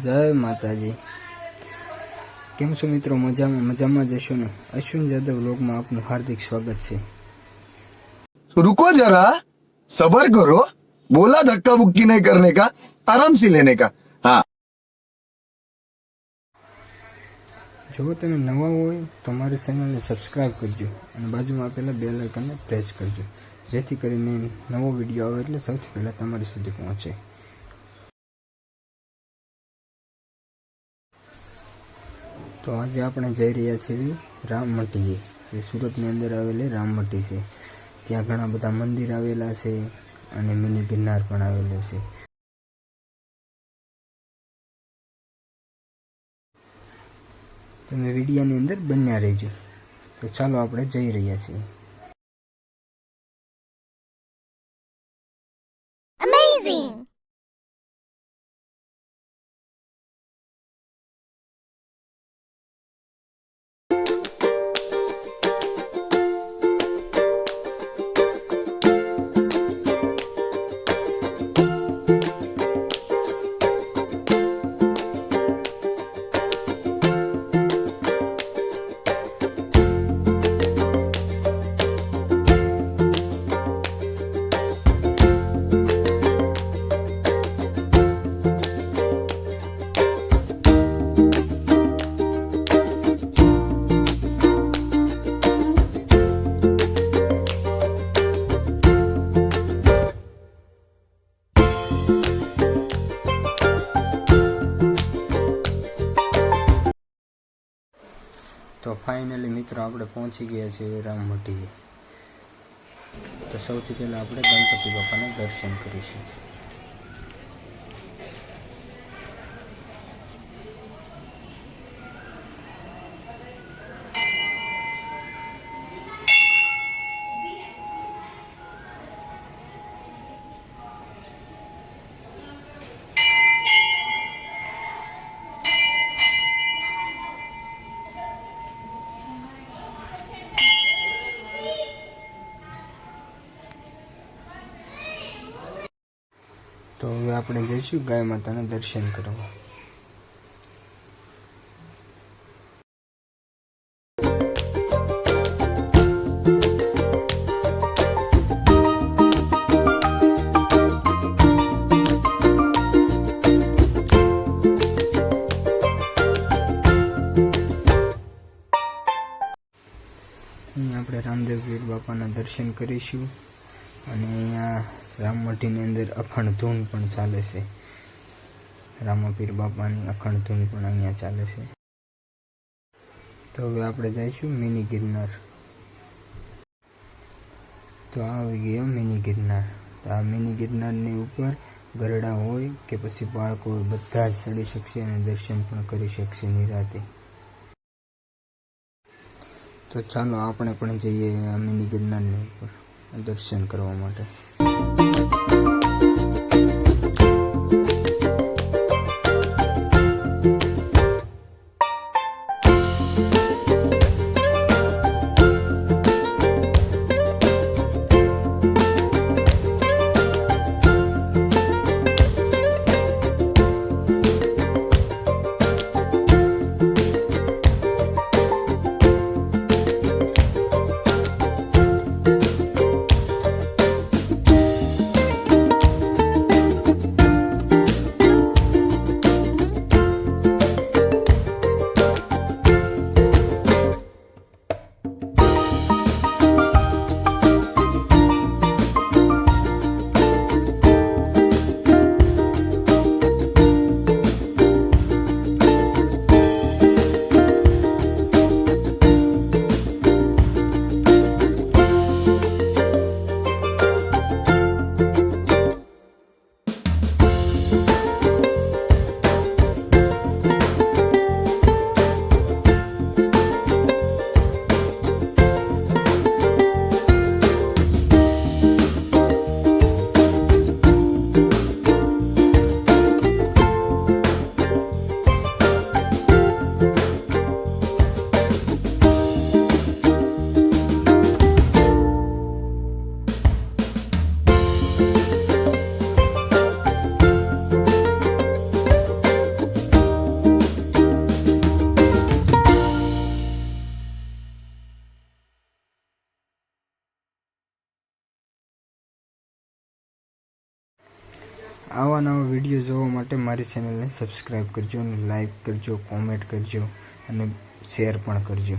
जय माताजी। केम छो मित्रों? मजामां जशो ने? अश्विन जादव व्लॉग में आपनु हार्दिक स्वागत है। रुको जरा, सबर करो। बोला धक्का बुक्की नहीं करने का, आराम से लेने का। हाँ, जो तमे नवा होय तो मारी चेनल ने सब्सक्राइब करजो और बाजू में आपेला बेल आइकन ने प्रेस करजो, जेथी करीने नवो विडियो आवे એટલે સૌથી પહેલા તમારી સુધી પહોંચે। तो आज આપણે જઈ રહ્યા છીએ રામમટીએ। એ સુરતની અંદર આવેલી રામમટી છે। ત્યાં ઘણા બધા મંદિર આવેલા છે અને મિની ગિરનાર પણ આવેલું છે। તમે વિડિયોની અંદર બન્યા રહેજો। તો ચાલો આપણે જઈ રહ્યા છીએ। Amazing! तो फाइनली मित्रों આપણે પહોંચી ગયા છીએ રામમટીએ। તો સૌથી પહેલા આપણે ગણપતિ બાપાના દર્શન કરીશું। तो હવે આપણે જઈશું ગાય માતાના દર્શન કરવા। અહીં આપણે રામદેવ પીર બાપાના દર્શન કરીશું અને અહીંયા રામમટીની અંદર અખંડ ધૂન પણ ચાલે છે। રામપીર બાપાની અખંડ ધૂન પણ અહીંયા ચાલે છે। તો હવે આપણે જઈશું મિની ગિરનાર। તો આ આવી ગયો મિની ગિરનાર। તો આ મિની ગિરનારની ઉપર ગરડા હોય કે પછી બાળકો હોય બધા જ ચડી શકશે અને દર્શન પણ કરી શકશે નિરાતે। તો ચાલો આપણે પણ જઈએ આ મિની ગિરનારની ઉપર દર્શન કરવા માટે। આવા નવા વિડીયો જોવા માટે મારી ચેનલને સબસ્ક્રાઈબ કરજો અને લાઈક કરજો, કોમેન્ટ કરજો અને શેર પણ કરજો.